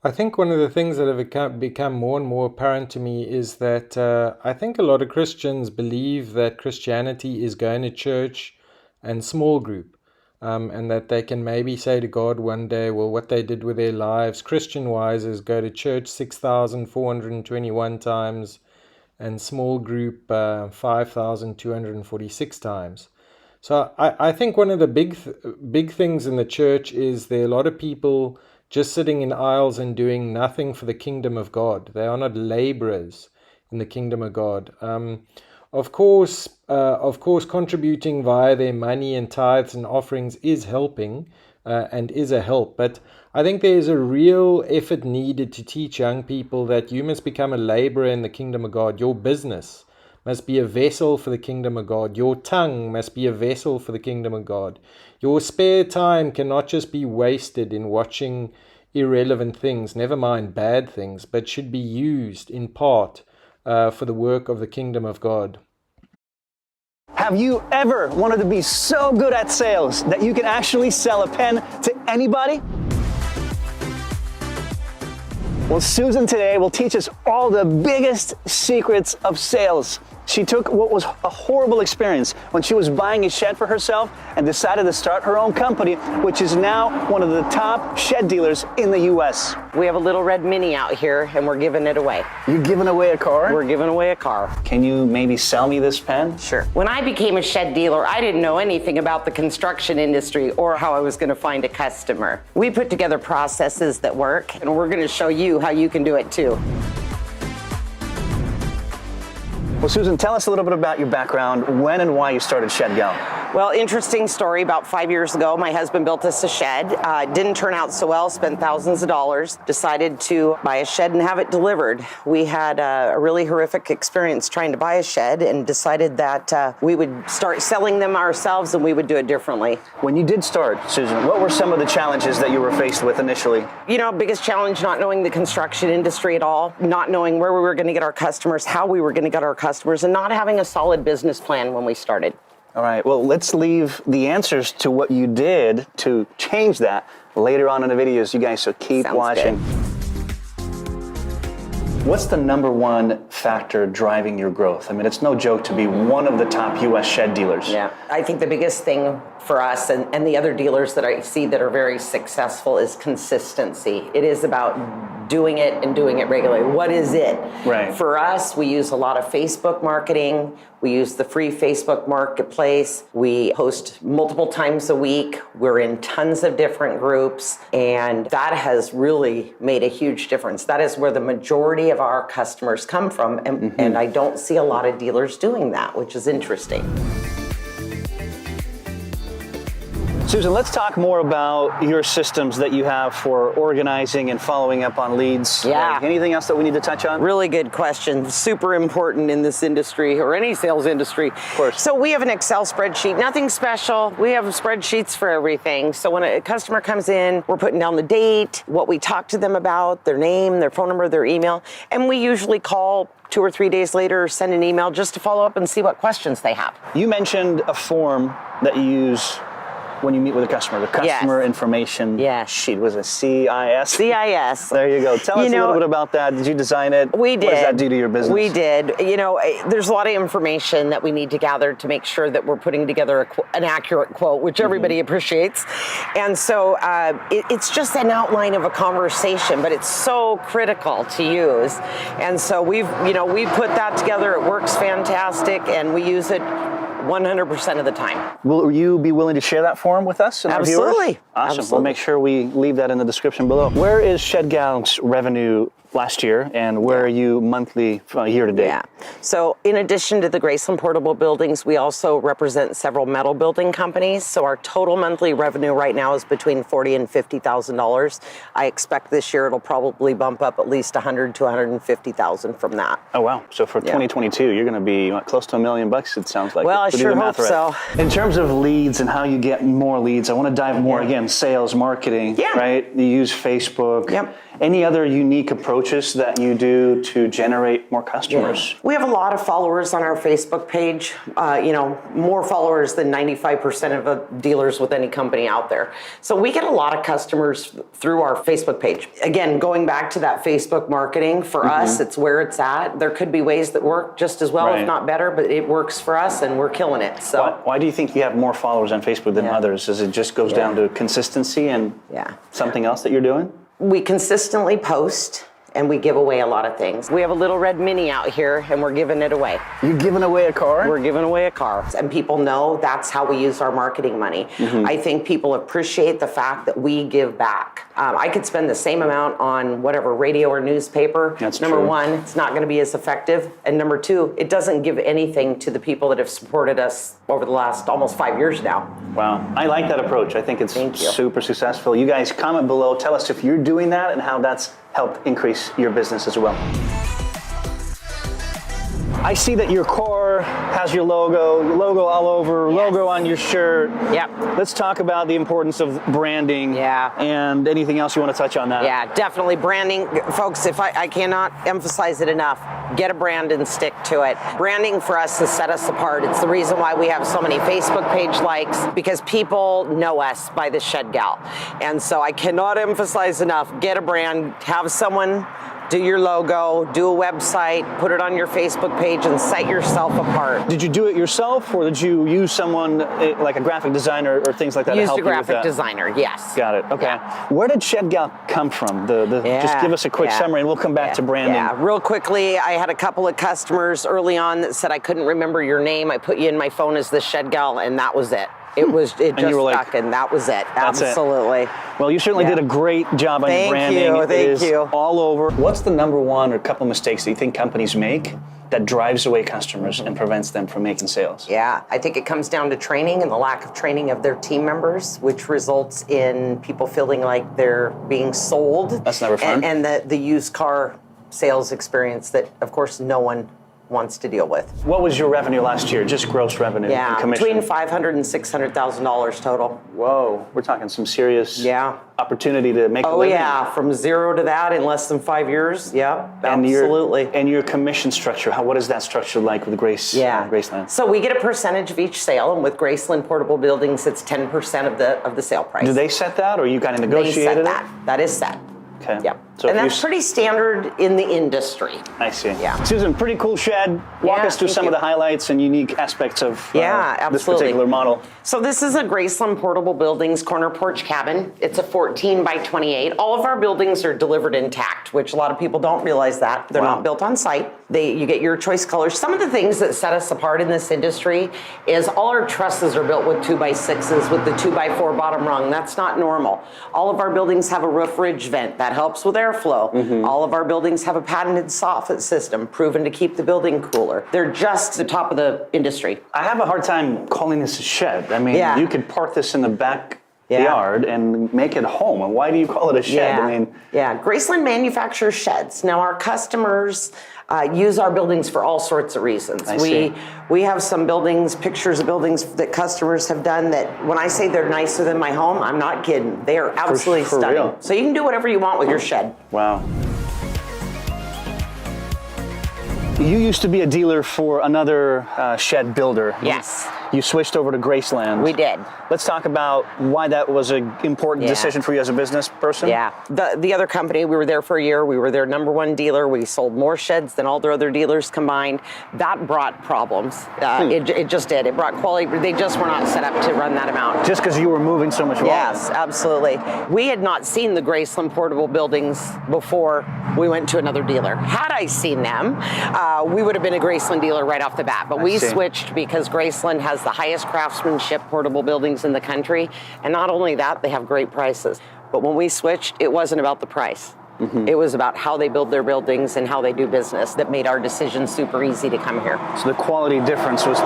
I think one of the things that have become more and more apparent to me is that I think a lot of Christians believe that Christianity is going to church and small group, and that they can maybe say to God one day, well, what they did with their lives, Christian-wise, is go to church 6,421 times and small group 5,246 times. So I think one of the big things in the church is there are a lot of people just sitting in aisles and doing nothing for the kingdom of God. They are not laborers in the kingdom of God. Of course, contributing via their money and tithes and offerings is helping and is a help. But I think there is a real effort needed to teach young people that you must become a laborer in the kingdom of God. Your business must be a vessel for the kingdom of God. Your tongue must be a vessel for the kingdom of God. Your spare time cannot just be wasted in watching irrelevant things, never mind bad things, but should be used in part for the work of the kingdom of God. Have you ever wanted to be so good at sales that you can actually sell a pen to anybody? Well, Susan today will teach us all the biggest secrets of sales. She took what was a horrible experience when she was buying a shed for herself and decided to start her own company, which is now one of the top shed dealers in the U.S. We have a little red Mini out here and we're giving it away. You're giving away a car? We're giving away a car. Can you maybe sell me this pen? Sure. When I became a shed dealer, I didn't know anything about the construction industry or how I was going to find a customer. We put together processes that work, and we're going to show you how you can do it too. Well, Susan, tell us a little bit about your background, when and why you started Shed Gal. Well, interesting story. About 5 years ago, my husband built us a shed. Didn't turn out so well, spent thousands of dollars. Decided to buy a shed and have it delivered. We had a really horrific experience trying to buy a shed and decided that we would start selling them ourselves and we would do it differently. When you did start, Susan, what were some of the challenges that you were faced with initially? You know, biggest challenge, not knowing the construction industry at all, not knowing where we were going to get our customers, how we were going to get our customers, and not having a solid business plan when we started. All right, well, let's leave the answers to what you did to change that later on in the videos, you guys, so keep watching. Good. What's the number one factor driving your growth? I mean, it's no joke to be one of the top U.S. shed dealers. Yeah, I think the biggest thing for us and the other dealers that I see that are very successful is consistency. It is about doing it and doing it regularly. What is it? Right. For us, we use a lot of Facebook marketing. We use the free Facebook marketplace. We post multiple times a week. We're in tons of different groups, and that has really made a huge difference. That is where the majority of our customers come from, and I don't see a lot of dealers doing that, which is interesting. Susan, let's talk more about your systems that you have for organizing and following up on leads. Yeah. Anything else that we need to touch on? Really good question. Super important in this industry or any sales industry. Of course. So we have an Excel spreadsheet, nothing special. We have spreadsheets for everything. So when a customer comes in, we're putting down the date, what we talked to them about, their name, their phone number, their email, and we usually call 2 or 3 days later or send an email just to follow up and see what questions they have. You mentioned a form that you use when you meet with a customer, the customer information sheet. Was it CIS? CIS. There you go. Tell us a little bit about that. Did you design it? We did. What does that do to your business? We did. You know, there's a lot of information that we need to gather to make sure that we're putting together an accurate quote, which everybody appreciates. And so it's just an outline of a conversation, but it's so critical to use. And so we've put that together. It works fantastic, and we use it 100% of the time. Will you be willing to share that form with us and our viewers? Absolutely. Awesome. Absolutely. We'll make sure we leave that in the description below. Where is Shed Gal's revenue last year, and where are you monthly year to date? Yeah. So in addition to the Graceland Portable Buildings, we also represent several metal building companies. So our total monthly revenue right now is between $40,000 and $50,000. I expect this year it'll probably bump up at least $100,000 to $150,000 from that. Oh wow! So for 2022, you're going to be close to $1 million. It sounds like. Well, I sure hope so. In terms of leads and how you get more leads, I want to dive more again. Sales, marketing, right? You use Facebook. Yep. Any other unique approaches that you do to generate more customers? We have a lot of followers on our Facebook page, more followers than 95% of the dealers with any company out there. So we get a lot of customers through our Facebook page. Again, going back to that Facebook marketing, for us, it's where it's at. There could be ways that work just as well, if not better, but it works for us and we're killing it. So why do you think you have more followers on Facebook than others? Does it just goes down to consistency and something else that you're doing? We consistently post and we give away a lot of things. We have a little red Mini out here and we're giving it away. You're giving away a car? We're giving away a car. And people know that's how we use our marketing money. I think people appreciate the fact that we give back. I could spend the same amount on whatever radio or newspaper. That's number true. one, it's not going to be as effective. And number two, it doesn't give anything to the people that have supported us over the last almost 5 years now. Wow, I like that approach. I think it's super successful. You guys comment below, tell us if you're doing that and how that's helped increase your business as well. I see that your car has your logo all over, logo on your shirt. Yep. Let's talk about the importance of branding. Yeah. And anything else you want to touch on that? Yeah, definitely branding. Folks, if I cannot emphasize it enough, get a brand and stick to it. Branding for us has set us apart. It's the reason why we have so many Facebook page likes, because people know us by the Shed Gal. And so I cannot emphasize enough, get a brand, have someone do your logo, do a website, put it on your Facebook page and set yourself apart. Did you do it yourself or did you use someone like a graphic designer or things like that to help you with that? Used a graphic designer, yes. Got it, okay. Yeah. Where did Shed Gal come from? Just give us a quick summary and we'll come back to branding. Yeah, real quickly, I had a couple of customers early on that said I couldn't remember your name. I put you in my phone as the Shed Gal and that was it. It just stuck and that was it. Absolutely. Well, you certainly did a great job on your branding. Thank you. All over. What's the number one or couple mistakes that you think companies make that drives away customers and prevents them from making sales? Yeah, I think it comes down to training and the lack of training of their team members, which results in people feeling like they're being sold. That's never fun. And the used car sales experience that, of course, no one wants to deal with. What was your revenue last year? Just gross revenue and commission? Between $500,000 and $600,000 total. Whoa, we're talking some serious opportunity to make a living. Oh yeah, from zero to that in less than 5 years. Yeah, absolutely. And your commission structure, what is that structure like with Graceland? So we get a percentage of each sale, and with Graceland Portable Buildings, it's 10% of the sale price. Do they set that, or you kind of negotiated it? They set that. That is set. Okay. Yep. So and that's pretty standard in the industry. I see. Yeah. Susan, pretty cool shed. Walk us through some of the highlights and unique aspects of this particular model. So this is a Graceland Portable Buildings corner porch cabin. It's a 14 by 28. All of our buildings are delivered intact, which a lot of people don't realize that. They're not built on site. You get your choice colors. Some of the things that set us apart in this industry is all our trusses are built with 2x6s with the 2x4 bottom rung. That's not normal. All of our buildings have a roof ridge vent. That helps with airflow. All of our buildings have a patented soffit system proven to keep the building cooler. They're just the top of the industry. I have a hard time calling this a shed. I mean, you could park this in the back yard and make it home. And why do you call it a shed? I mean, Graceland manufactures sheds. Now our customers use our buildings for all sorts of reasons. We have some buildings, pictures of buildings that customers have done that when I say they're nicer than my home, I'm not kidding. They are absolutely stunning. Real. So you can do whatever you want with your shed. Wow. You used to be a dealer for another shed builder. Yes. You switched over to Graceland. We did. Let's talk about why that was an important decision for you as a business person. Yeah. The other company, we were there for a year. We were their number one dealer. We sold more sheds than all their other dealers combined. That brought problems. It just did. It brought quality. They just were not set up to run that amount. Just because you were moving so much volume. Yes, absolutely. We had not seen the Graceland Portable Buildings before we went to another dealer. Had I seen them, we would have been a Graceland dealer right off the bat. But we switched because Graceland has the highest craftsmanship portable buildings in the country. And not only that, they have great prices. But when we switched, it wasn't about the price. It was about how they build their buildings and how they do business that made our decision super easy to come here. So the quality difference was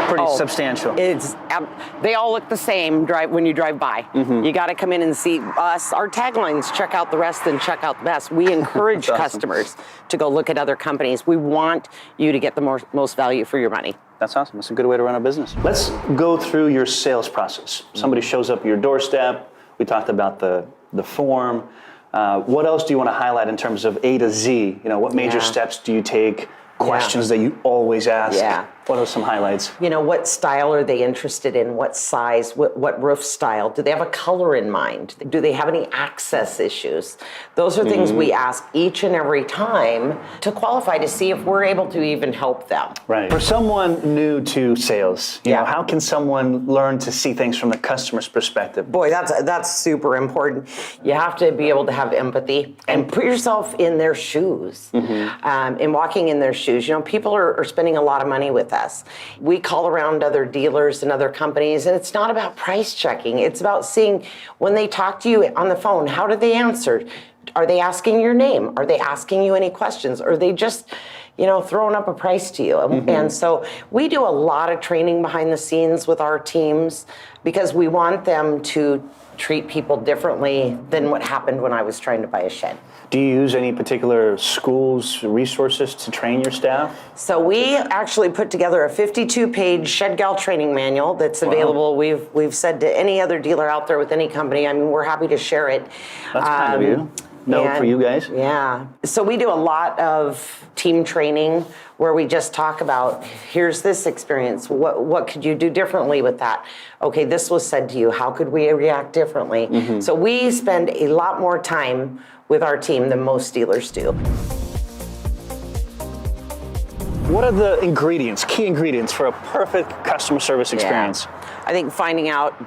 pretty substantial. They all look the same when you drive by. You got to come in and see us. Our taglines, check out the rest and check out the best. We encourage customers to go look at other companies. We want you to get the most value for your money. That's awesome. That's a good way to run a business. Let's go through your sales process. Somebody shows up at your doorstep. We talked about the form. What else do you want to highlight in terms of A to Z? What major steps do you take? Questions that you always ask? Yeah. What are some highlights? What style are they interested in? What size? What roof style? Do they have a color in mind? Do they have any access issues? Those are things we ask each and every time to qualify to see if we're able to even help them. Right. For someone new to sales, how can someone learn to see things from the customer's perspective? Boy, that's super important. You have to be able to have empathy and put yourself in their shoes. In walking in their shoes, people are spending a lot of money with us. We call around other dealers and other companies, and it's not about price checking. It's about seeing when they talk to you on the phone, how did they answer? Are they asking your name? Are they asking you any questions? Or are they just, throwing up a price to you? And so we do a lot of training behind the scenes with our teams because we want them to treat people differently than what happened when I was trying to buy a shed. Do you use any particular schools, resources to train your staff? So we actually put together a 52-page Shed Gal training manual that's available. We've said to any other dealer out there with any company, we're happy to share it. That's kind of you. Note for you guys. Yeah. So we do a lot of team training where we just talk about, here's this experience. What could you do differently with that? Okay, this was said to you. How could we react differently? So we spend a lot more time with our team than most dealers do. What are the key ingredients for a perfect customer service experience? Yeah. I think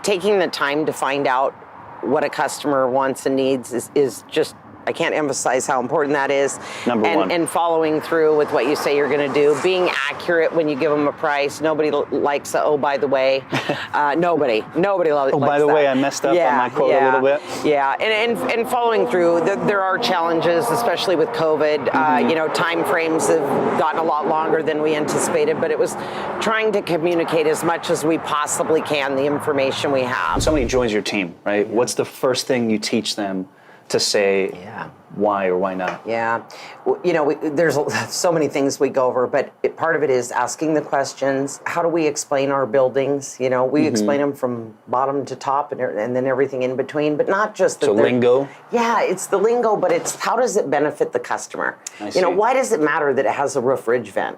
taking the time to find out what a customer wants and needs is just, I can't emphasize how important that is. Number one. And following through with what you say you're going to do. Being accurate when you give them a price. Nobody likes by the way. Nobody likes that. Oh, by the way, I messed up on my quote a little bit. Yeah, and following through. There are challenges, especially with COVID. Time frames have gotten a lot longer than we anticipated, but it was trying to communicate as much as we possibly can the information we have. When somebody joins your team, right? What's the first thing you teach them to say why or why not? Yeah. There's so many things we go over, but part of it is asking the questions. How do we explain our buildings? We explain them from bottom to top and then everything in between, but not just the lingo? Yeah, it's the lingo, but it's how does it benefit the customer? I see. Why does it matter that it has a roof ridge vent?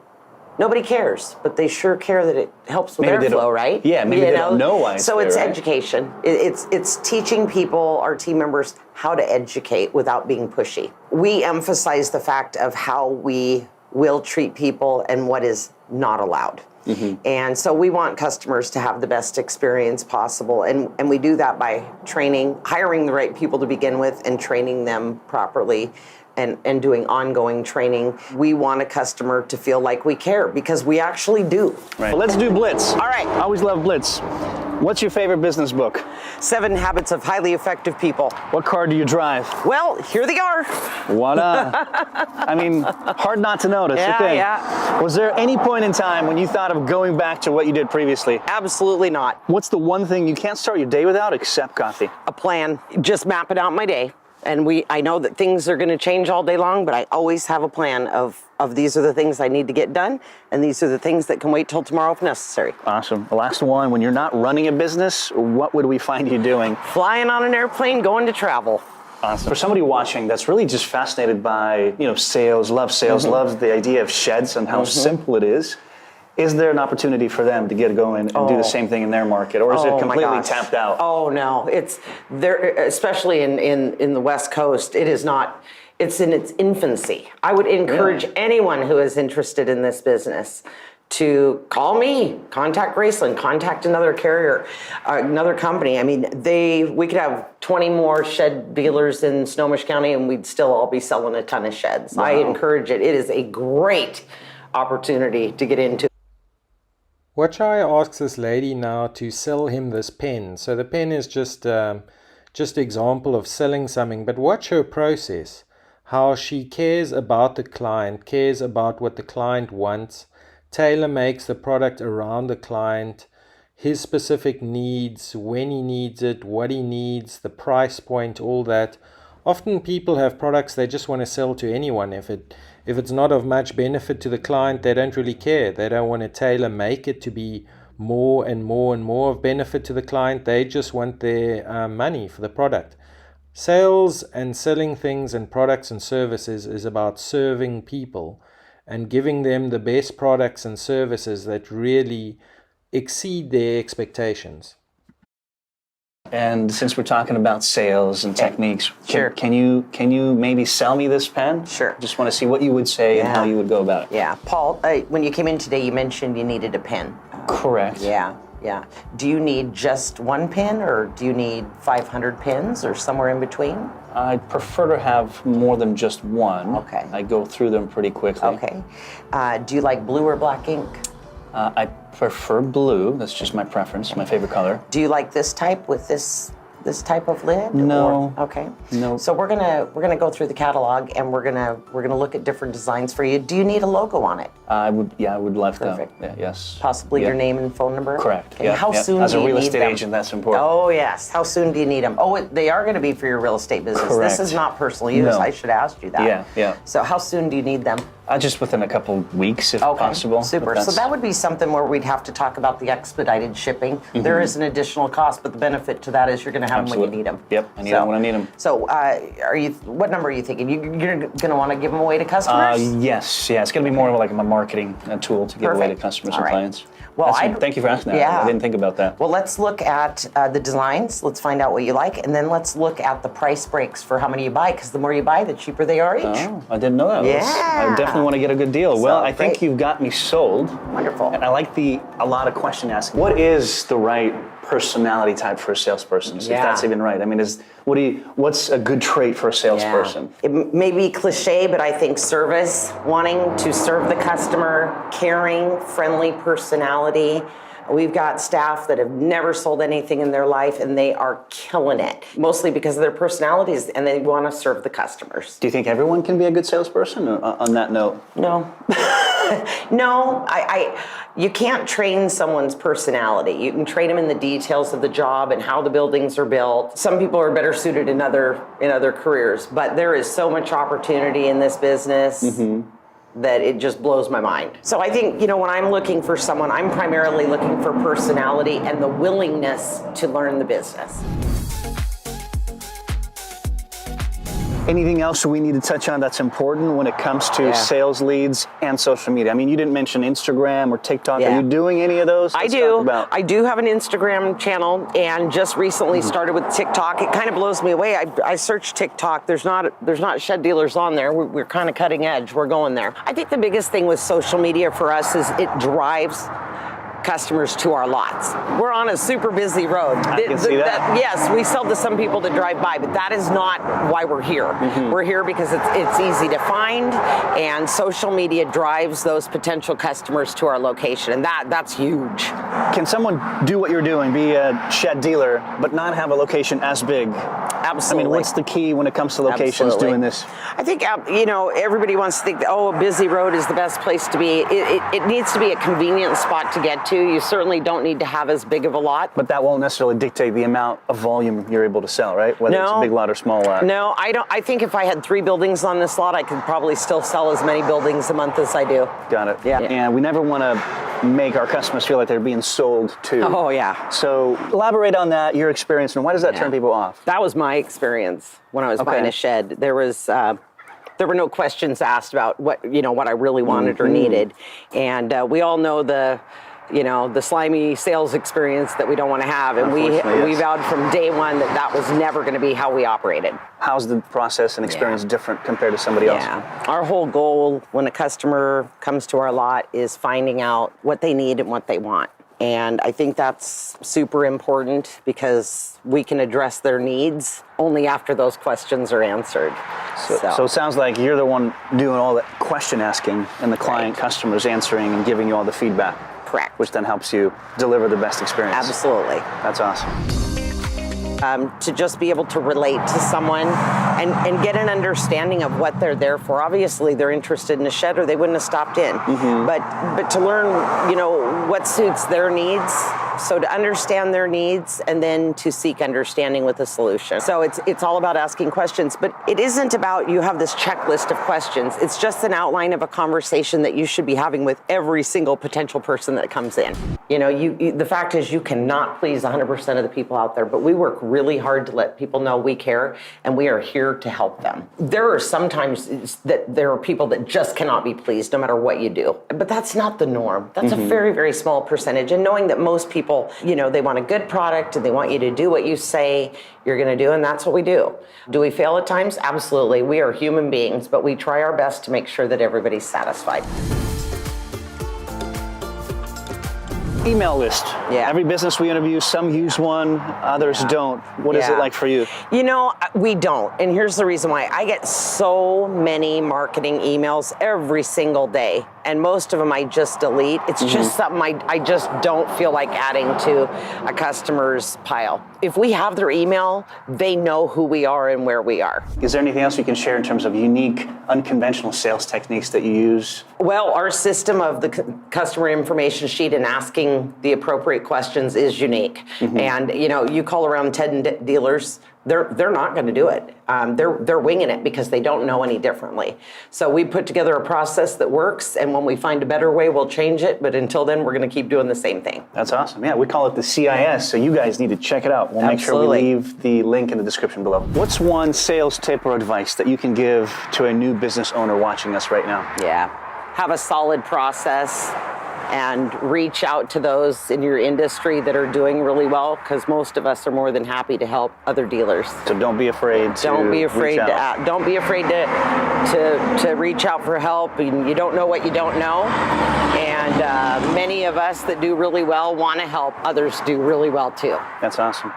Nobody cares, but they sure care that it helps with airflow, right? Yeah, maybe they don't know why it's so there, it's right? education. It's teaching people, our team members, how to educate without being pushy. We emphasize the fact of how we will treat people and what is not allowed. And so we want customers to have the best experience possible. And we do that by hiring the right people to begin with and training them properly. And doing ongoing training. We want a customer to feel like we care because we actually do. Right. Well, let's do Blitz. All right. I always love Blitz. What's your favorite business book? 7 Habits of Highly Effective People. What car do you drive? Well, here they are. Voila. Hard not to notice. Yeah, okay. yeah. Was there any point in time when you thought of going back to what you did previously? Absolutely not. What's the one thing you can't start your day without except coffee? A plan. Just mapping out my day. And I know that things are going to change all day long, but I always have a plan of these are the things I need to get done, and these are the things that can wait till tomorrow if necessary. Awesome. The last one, when you're not running a business, what would we find you doing? Flying on an airplane, going to travel. Awesome. For somebody watching that's really just fascinated by, sales, loves the idea of sheds and how simple it is there an opportunity for them to get going and do the same thing in their market, or is it completely tapped out? Oh no, it's there, especially in the West Coast. It is not. It's in its infancy. I would encourage anyone who is interested in this business to call me, contact Graceland, contact another carrier, another company. We could have 20 more shed dealers in Snohomish County, and we'd still all be selling a ton of sheds. Wow. I encourage it. It is a great opportunity to get into. Wachai asks this lady now to sell him this pen. So the pen is just example of selling something, but watch her process. How she cares about the client, cares about what the client wants, tailor makes the product around the client, his specific needs, when he needs it, what he needs, the price point, all that. Often people have products they just want to sell to anyone. If it's not of much benefit to the client, they don't really care. They don't want to tailor make it to be more and more and more of benefit to the client. They just want their money for the product. Sales and selling things and products and services is about serving people and giving them the best products and services that really exceed their expectations. And since we're talking about sales and techniques, Sure. can you maybe sell me this pen? Sure. Just want to see what you would say and how you would go about it. Yeah, Paul, when you came in today, you mentioned you needed a pen. Correct. Yeah. Do you need just one pen, or do you need 500 pens, or somewhere in between? I prefer to have more than just one. Okay. I go through them pretty quickly. Okay. Do you like blue or black ink? I prefer blue. That's just my preference, my favorite color. Do you like this type with this type of lid? No. Or, okay. No. So we're gonna go through the catalog, and we're gonna look at different designs for you. Do you need a logo on it? I would love to. Perfect. Yeah, yes. Possibly your name and phone number? Correct. Okay. Yeah, How yeah. soon As do a you real need estate them? agent, that's important. Oh yes. How soon do you need them? Oh, they are going to be for your real estate business. Correct. This is not personal use. No. I should have asked you that. Yeah. So how soon do you need them? Just within a couple weeks, if Okay, possible. super. But So that would be something where we'd have to talk about the expedited shipping. Mm-hmm. There is an additional cost, but the benefit to that is you're going to have them when you Absolutely. need them. Yep, I need them when I need them. So, what number are you thinking? You're going to want to give them away to customers? Yes. It's going to be more of like a marketing tool to give away to Perfect. customers All and right. clients. Well, Thank you for asking that. Yeah. I didn't think about that. Well, let's look at the designs. Let's find out what you like, and then let's look at the price breaks for how many you buy, because the more you buy, the cheaper they are each. Oh, I didn't know that. Yeah. I definitely want to get a good deal. Well, I think great. you've got me sold. Wonderful. And I like a lot of question asking. What is the right personality type for a salesperson? If Yeah. that's even right. I mean, what's a good trait for a salesperson? It may be cliche, but I think service, wanting to serve the customer, caring, friendly personality. We've got staff that have never sold anything in their life, and they are killing it, mostly because of their personalities, and they want to serve the customers. Do you think everyone can be a good salesperson? On that note, No. No, you can't train someone's personality. You can train them in the details of the job and how the buildings are built. Some people are better suited in other careers, but there is so much opportunity in this business. Mm-hmm. That it just blows my mind. So I think, when I'm looking for someone, I'm primarily looking for personality and the willingness to learn the business. anything else we need to touch on that's important when it comes to sales leads and social media? I mean, you didn't mention Instagram or TikTok. Are you doing any of those? I do. I do have an Instagram channel and just recently started with TikTok. It kind of blows me away. I searched TikTok. There's not shed dealers on there. We're kind of cutting edge. We're going there. I think the biggest thing with social media for us is it drives customers to our lots. We're on a super busy road. I can see that. Yes, we sell to some people that drive by, but that is not why we're here. Mm-hmm. We're here because it's easy to find, and social media drives those potential customers to our location, and that's huge. Can someone do what you're doing, be a shed dealer, but not have a location as big? Absolutely. I mean, what's the key when it comes to locations doing this? I think, everybody wants to think, a busy road is the best place to be. It needs to be a convenient spot to get to. You certainly don't need to have as big of a lot. But that won't necessarily dictate the amount of volume you're able to sell, right? Whether it's a big lot or small lot. No, I don't. I think if I had 3 buildings on this lot, I could probably still sell as many buildings a month as I do. Got it. Yeah. And we never want to make our customers feel like they're being sold to. Oh, yeah. So elaborate on that, your experience, and why does that turn people off? That was my experience when I was buying a shed. There were no questions asked about what I really wanted or needed. And we all know the slimy sales experience that we don't want to have. And we vowed from day one that was never going to be how we operated. How's the process and experience different compared to somebody else? Our whole goal when a customer comes to our lot is finding out what they need and what they want. And I think that's super important because we can address their needs only after those questions are answered. So it sounds like you're the one doing all that question asking and the client customers answering and giving you all the feedback. Correct. Which then helps you deliver the best experience. Absolutely. That's awesome. To just be able to relate to someone and get an understanding of what they're there for. Obviously, they're interested in a shed or they wouldn't have stopped in. Mm-hmm. But to learn, what suits their needs So to understand their needs and then to seek understanding with a solution. So it's all about asking questions, but it isn't about you have this checklist of questions. It's just an outline of a conversation that you should be having with every single potential person that comes in. You know, the fact is you cannot please 100% of the people out there, but we work really hard to let people know we care and we are here to help them. There are sometimes that there are people that just cannot be pleased no matter what you do, but that's not the norm. That's a very, very small percentage. And knowing that most people, you know, they want a good product and they want you to do what you say you're going to do, and that's what we do. Do we fail at times? Absolutely. We are human beings, but we try our best to make sure that everybody's satisfied. Email list. Yeah. Every business we interview, some use one, others don't. What is it like for you? You know, we don't. And here's the reason why. I get so many marketing emails every single day, and most of them I just delete. It's just something I just don't feel like adding to a customer's pile. If we have their email, they know who we are and where we are. Is there anything else you can share in terms of unique, unconventional sales techniques that you use? Well, our system of the customer information sheet and asking the appropriate questions is unique. And you know, you call around 10 dealers, they're not going to do it. They're winging it because they don't know any differently. So we put together a process that works, and when we find a better way, we'll change it. But until then, we're going to keep doing the same thing. That's awesome. Yeah, we call it the CIS, so you guys need to check it out. We'll make sure we leave the link in the description below. What's one sales tip or advice that you can give to a new business owner watching us right now? Yeah, have a solid process and reach out to those in your industry that are doing really well, because most of us are more than happy to help other dealers. So don't be afraid to Don't be afraid reach out. don't be afraid to reach out for help. You don't know what you don't know, and many of us that do really well want to help others do really well too. That's awesome.